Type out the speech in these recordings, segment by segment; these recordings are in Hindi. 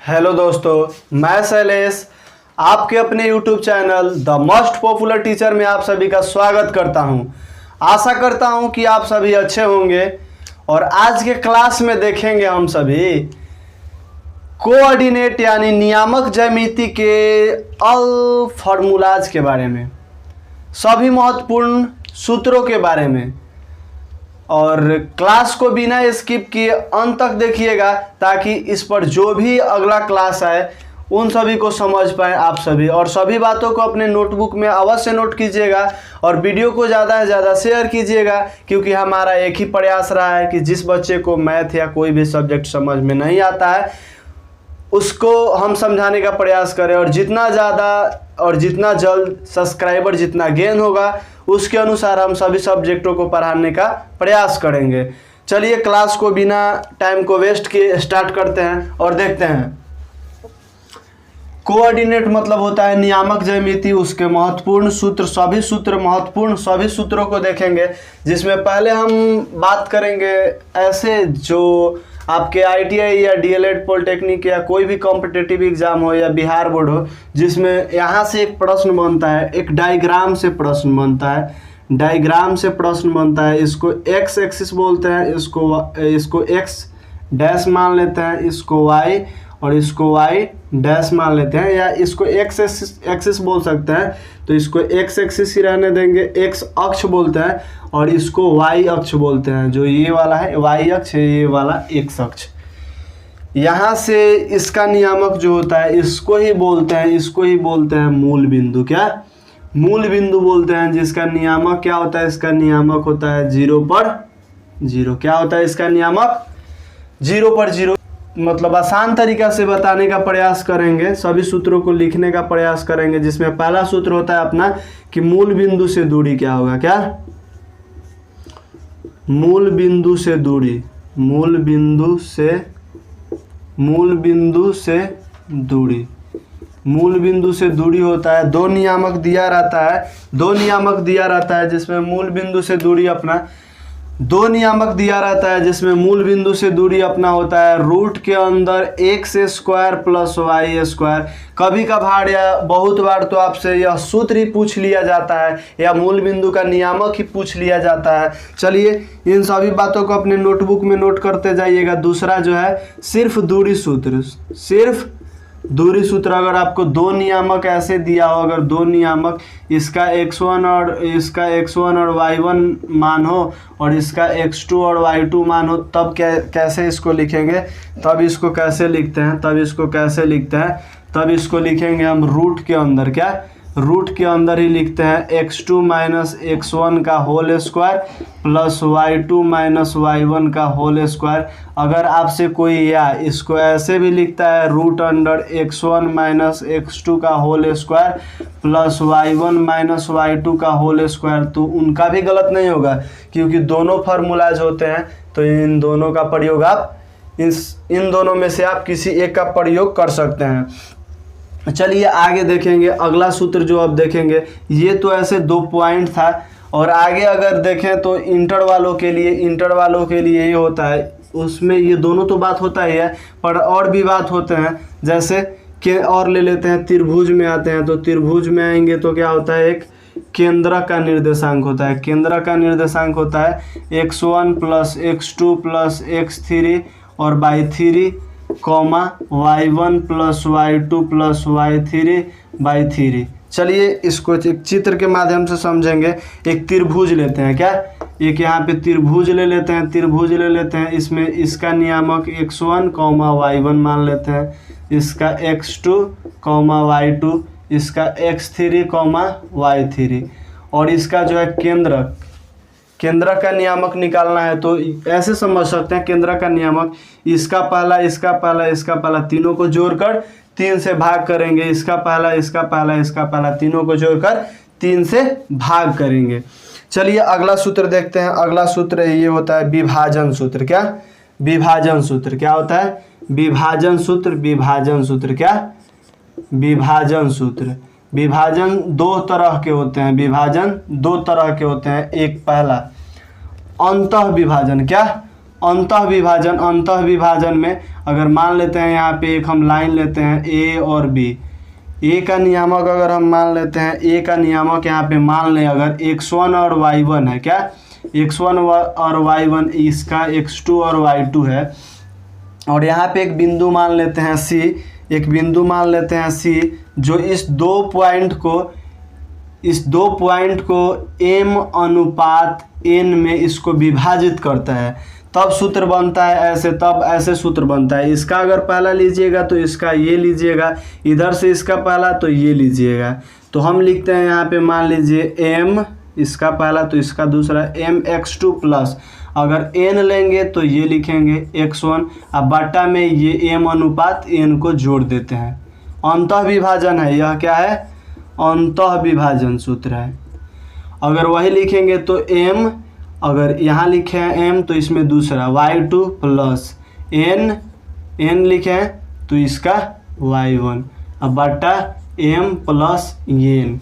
हेलो दोस्तों, मैं शैलेश आपके अपने YouTube channel the most popular teacher में आप सभी का स्वागत करता हूं। आशा करता हूं कि आप सभी अच्छे होंगे और आज के क्लास में देखेंगे हम सभी कोऑर्डिनेट यानी नियामक ज्यामिति के अल फार्मूलाज के बारे में, सभी महत्वपूर्ण सूत्रों के बारे में। और क्लास को बिना स्किप किए अंत तक देखिएगा ताकि इस पर जो भी अगला क्लास आए उन सभी को समझ पाए आप सभी। और सभी बातों को अपने नोटबुक में अवश्य नोट कीजिएगा और वीडियो को ज़्यादा से ज़्यादा शेयर कीजिएगा, क्योंकि हमारा एक ही प्रयास रहा है कि जिस बच्चे को मैथ या कोई भी सब्जेक्ट समझ में नहीं आता है उसको हम समझाने का प्रयास करें। और जितना ज़्यादा और जितना जल्द सब्सक्राइबर जितना गेन होगा उसके अनुसार हम सभी सब्जेक्टों को पढ़ाने का प्रयास करेंगे। चलिए क्लास को बिना टाइम को वेस्ट किए स्टार्ट करते हैं और देखते हैं। कोऑर्डिनेट मतलब होता है नियामक ज्यामिति, उसके महत्वपूर्ण सूत्र, सभी सूत्र महत्वपूर्ण सभी सूत्रों को देखेंगे, जिसमें पहले हम बात करेंगे ऐसे जो आपके ITI या DLED पॉलिटेक्निक या कोई भी कॉम्पिटिटिव एग्जाम हो या बिहार बोर्ड हो, जिसमें यहाँ से एक प्रश्न बनता है, एक डायग्राम से प्रश्न बनता है, डायग्राम से प्रश्न बनता है। इसको एक्स एक्सिस बोलते हैं, इसको एक्स डैश मान लेते हैं, इसको वाई और इसको वाई डैश मान लेते हैं, या इसको एक्स एक्सिस बोल सकते हैं तो इसको एक्स एक्सिस ही रहने देंगे, एक्स अक्ष बोलते हैं, और इसको वाई अक्ष बोलते हैं। जो ये वाला है वाई अक्ष है, ये वाला एक्स अक्ष। यहाँ से इसका नियामक जो होता है इसको ही बोलते हैं मूल बिंदु। क्या मूल बिंदु बोलते हैं, जिसका नियामक क्या होता है? इसका नियामक होता है 0 पर 0। क्या होता है इसका नियामक? 0 पर 0। मतलब आसान तरीका से बताने का प्रयास करेंगे, सभी सूत्रों को लिखने का प्रयास करेंगे, जिसमें पहला सूत्र होता है अपना कि मूल बिंदु से दूरी क्या होगा। क्या? मूल बिंदु से दूरी, मूल बिंदु से दूरी होता है। दो नियामक दिया रहता है, जिसमें मूल बिंदु से दूरी अपना जिसमें मूल बिंदु से दूरी अपना होता है रूट के अंदर x square plus y square. कभी कभार या बहुत बार तो आपसे यह सूत्र ही पूछ लिया जाता है या मूल बिंदु का नियामक ही पूछ लिया जाता है। चलिए इन सभी बातों को अपने नोटबुक में नोट करते जाइएगा। दूसरा जो है सिर्फ दूरी सूत्र। अगर आपको दो नियामक ऐसे दिया हो, अगर दो नियामक इसका x1 और y1 मान हो और इसका x2 और y2 मान हो, तब कैसे इसको लिखेंगे? तब इसको कैसे लिखेंगे हम रूट के अंदर। क्या? रूट के अंदर ही लिखते हैं x2 माइनस x1 का whole square plus y2 minus y1 का होल स्क्वायर। अगर आपसे कोई या इसको ऐसे भी लिखता है root under x1 minus x2 का whole square plus y1 minus y2 का होल स्क्वायर, तो उनका भी गलत नहीं होगा, क्योंकि दोनों फार्मूलाज होते हैं। तो इन दोनों का प्रयोग आप इन दोनों में से आप किसी एक का प्रयोग कर सकते हैं। चलिए आगे देखेंगे अगला सूत्र जो अब देखेंगे। ये तो ऐसे 2 पॉइंट था, और आगे अगर देखें तो इंटर वालों के लिए ये होता है। उसमें ये दोनों तो बात होता ही है, पर और भी बात होते हैं। जैसे कि और ले लेते हैं, त्रिभुज में आते हैं, तो त्रिभुज में आएंगे तो क्या होता है? एक केंद्रक का निर्देशांक होता है। केंद्रक का निर्देशांक होता है x1 plus x2 plus x3 और y3 comma y1 plus y2 plus y3 चलिए इसको एक चित्र के माध्यम से समझेंगे। एक त्रिभुज लेते हैं। क्या? एक यहाँ पे त्रिभुज ले लेते हैं। इसमें इसका नियामक x1 कॉमा y1 मान लेते हैं, इसका x2 कॉमा y2, इसका x3 कॉमा y3, और इसका जो है केंद्र का नियामक निकालना है। तो ऐसे समझ सकते हैं केंद्र का नियामक इसका पहला तीनों को जोड़कर 3 से भाग करेंगे। इसका पहला तीनों को जोड़कर 3 से भाग करेंगे। चलिए अगला सूत्र देखते हैं। अगला सूत्र ये होता है विभाजन सूत्र। क्या? विभाजन सूत्र क्या होता है? विभाजन सूत्र। क्या? विभाजन 2 तरह के होते हैं। एक पहला अंतः विभाजन। क्या? अंतः विभाजन में अगर मान लेते हैं यहाँ पे एक हम लाइन लेते हैं ए और बी, ए का नियामक अगर हम मान लेते हैं, ए का नियामक यहाँ पे मान लें अगर x1 और y1 है, क्या x1 और y1, इसका x2 और y2 है, और यहाँ पे एक बिंदु मान लेते हैं C, एक बिंदु मान लेते हैं C जो इस दो पॉइंट को m अनुपात n में इसको विभाजित करता है, तब सूत्र बनता है ऐसे, तब ऐसे सूत्र बनता है। इसका अगर पहला लीजिएगा तो इसका ये लीजिएगा, इधर से इसका पहला तो ये लीजिएगा, तो हम लिखते हैं यहाँ पे मान लीजिए m इसका पहला तो इसका दूसरा, mx2 प्लस अगर n लेंगे तो ये लिखेंगे x1, अब बट्टा में ये m अनुपात n को जोड़ देते हैं। अंतः विभाजन है, यह क्या है, अंतः विभाजन सूत्र है। अगर वही लिखेंगे तो m, अगर यहाँ लिखे हैं m तो इसमें दूसरा y2 प्लस n लिखे तो इसका y1, अब बट्टा m प्लस n।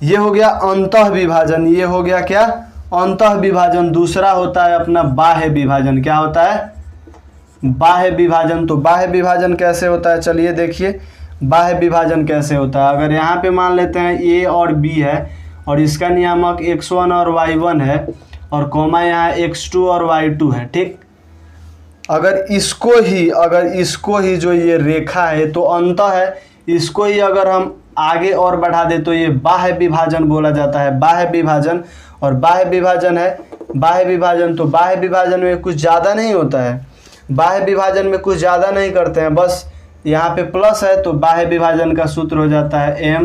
ये हो गया अंतः विभाजन, ये हो गया क्या, अंतः विभाजन। दूसरा होता है अपना बाह्य विभाजन, क्या होता है, बाह्य विभाजन। तो बाह्य विभाजन कैसे होता है, चलिए देखिए बाह्य विभाजन कैसे होता है। अगर यहाँ पे मान लेते हैं a और b है और इसका नियामक x1 और y1 है और कोमा यहाँ x2 और y2 है, ठीक। अगर इसको ही जो ये रेखा है तो अंतः है, इसको ही अगर हम आगे और बढ़ा दे तो ये बाह्य विभाजन बोला जाता है, बाह्य विभाजन। और बाह्य विभाजन है, बाह्य विभाजन, तो बाह्य विभाजन में कुछ ज़्यादा नहीं होता है, बाह्य विभाजन में कुछ ज़्यादा नहीं करते हैं, बस यहाँ पे प्लस है तो बाह्य विभाजन का सूत्र हो जाता है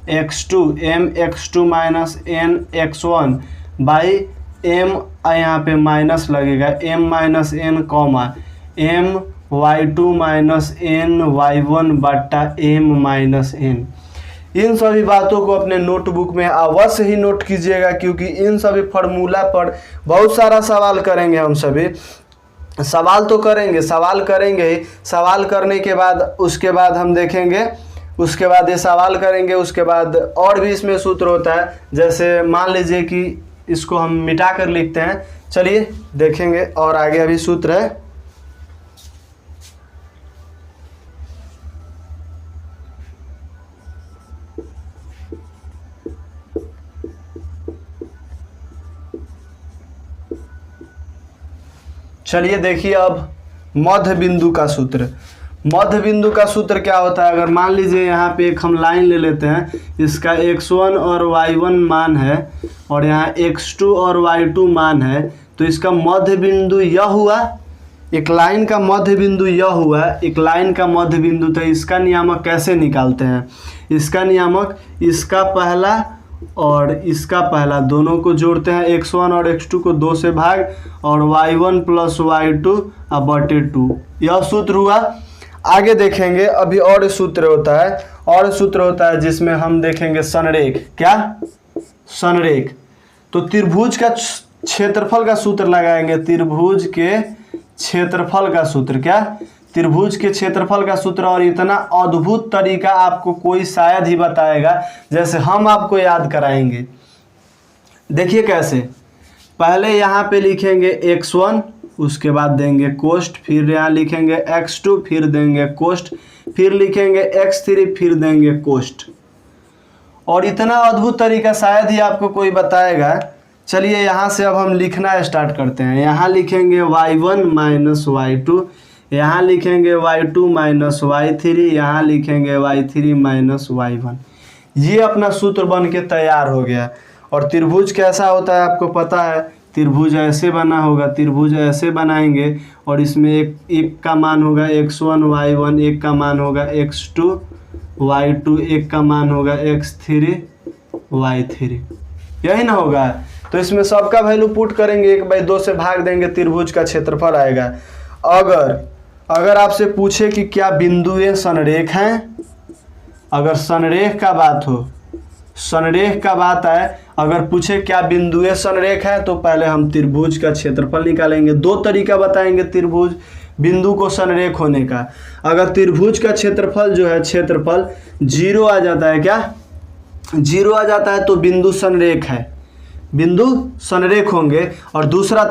mx2 minus nx1 by m, यहाँ पे माइनस लगेगा m minus n comma my2 minus ny1 बट्टा m माइनस n। इन सभी बातों को अपने नोटबुक में अवश्य ही नोट कीजिएगा, क्योंकि इन सभी फार्मूला पर बहुत सारा सवाल करेंगे हम सभी। सवाल तो करेंगे, सवाल करेंगे ही, सवाल करने के बाद उसके बाद हम देखेंगे, उसके बाद ये सवाल करेंगे, उसके बाद और भी इसमें सूत्र होता है। जैसे मान लीजिए कि इसको हम मिटा कर लिखते हैं, चलिए देखेंगे और आगे अभी सूत्र है। चलिए देखिए अब मध्य बिंदु का सूत्र। मध्य बिंदु का सूत्र क्या होता है, अगर मान लीजिए यहाँ पे एक हम लाइन ले लेते हैं, इसका x1 और y1 मान है और यहाँ x2 और y2 मान है, तो इसका मध्य बिंदु यह हुआ, एक लाइन का मध्य बिंदु यह हुआ, एक लाइन का मध्य बिंदु। तो इसका नियामक कैसे निकालते हैं, इसका नियामक इसका पहला और इसका पहला दोनों को जोड़ते हैं, x1 और x2 को 2 से भाग और y1 प्लस y2 बटे 2, यह सूत्र हुआ। आगे देखेंगे अभी और सूत्र होता है, और सूत्र होता है जिसमें हम देखेंगे संरेख। क्या, संरेख। तो त्रिभुज का क्षेत्रफल का सूत्र लगाएंगे, त्रिभुज के क्षेत्रफल का सूत्र। क्या, त्रिभुज के क्षेत्रफल का सूत्र। और इतना अद्भुत तरीका आपको कोई शायद ही बताएगा जैसे हम आपको याद कराएंगे। देखिए कैसे, पहले यहाँ पे लिखेंगे x1, उसके बाद देंगे कोष्ठ, फिर यहाँ लिखेंगे x2, फिर देंगे कोष्ठ, फिर लिखेंगे x3, फिर देंगे कोष्ठ। और इतना अद्भुत तरीका शायद ही आपको कोई बताएगा। चलिए यहाँ से अब हम लिखना स्टार्ट करते हैं। यहाँ लिखेंगे y1 माइनस y2, यहाँ लिखेंगे y2 माइनस y3, यहाँ लिखेंगे y3 माइनस y1। ये अपना सूत्र बन के तैयार हो गया। और त्रिभुज कैसा होता है आपको पता है, त्रिभुज ऐसे बना होगा, त्रिभुज ऐसे बनाएंगे और इसमें एक का मान होगा x1 y1, एक का मान होगा x2 y2, एक का मान होगा x3 y3, यही ना होगा। तो इसमें सबका वैल्यू पुट करेंगे, 1/2 से भाग देंगे, त्रिभुज का क्षेत्रफल आएगा। अगर आपसे पूछे कि क्या बिंदुएं संरेख हैं, अगर संरेख का बात हो, संरेख का बात आए, अगर पूछे क्या बिंदुएं संरेख हैं, तो पहले हम त्रिभुज का क्षेत्रफल निकालेंगे। 2 तरीका बताएंगे त्रिभुज बिंदु को संरेख होने का। अगर त्रिभुज का क्षेत्रफल जो है, क्षेत्रफल 0 आ जाता है, क्या 0 आ जाता है तो बिंदु संरेख है। बिंदु संरेख होंगे। और दूसरा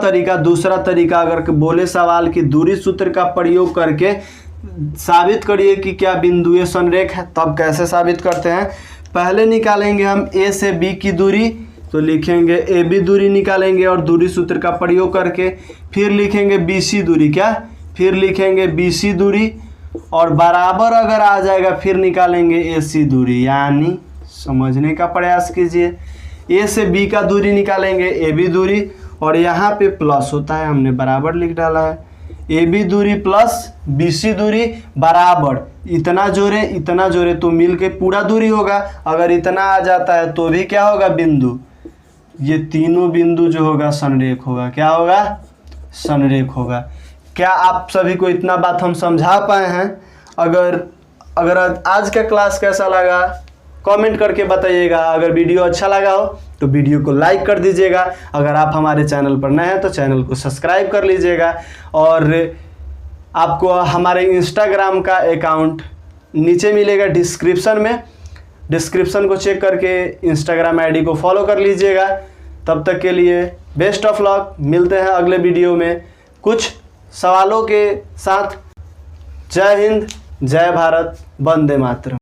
तरीका अगर बोले सवाल की दूरी सूत्र का प्रयोग करके साबित करिए कि क्या बिंदु ये संरेख है, तब कैसे साबित करते हैं। पहले निकालेंगे हम ए से बी की दूरी, तो लिखेंगे ए बी दूरी निकालेंगे और दूरी सूत्र का प्रयोग करके। फिर लिखेंगे बी सी दूरी, क्या, फिर लिखेंगे बी सी दूरी और बराबर अगर आ जाएगा फिर निकालेंगे ए सी दूरी। यानी समझने का प्रयास कीजिए, ए से बी का दूरी निकालेंगे ए बी दूरी और यहाँ पे प्लस होता है, हमने बराबर लिख डाला है। ए बी दूरी प्लस बी सी दूरी बराबर इतना जोड़े तो मिल के पूरा दूरी होगा। अगर इतना आ जाता है तो भी क्या होगा, बिंदु, ये तीनों बिंदु जो होगा संरेख होगा। क्या होगा, संरेख होगा। क्या आप सभी को इतना बात हम समझा पाए हैं? अगर आज का क्लास कैसा लगा कमेंट करके बताइएगा। अगर वीडियो अच्छा लगा हो तो वीडियो को लाइक कर दीजिएगा। अगर आप हमारे चैनल पर नए हैं तो चैनल को सब्सक्राइब कर लीजिएगा। और आपको हमारे इंस्टाग्राम का अकाउंट नीचे मिलेगा डिस्क्रिप्शन में, डिस्क्रिप्शन को चेक करके इंस्टाग्राम आईडी को फॉलो कर लीजिएगा। तब तक के लिए बेस्ट ऑफ लक, मिलते हैं अगले वीडियो में कुछ सवालों के साथ। जय हिंद, जय भारत, वंदे मातरम।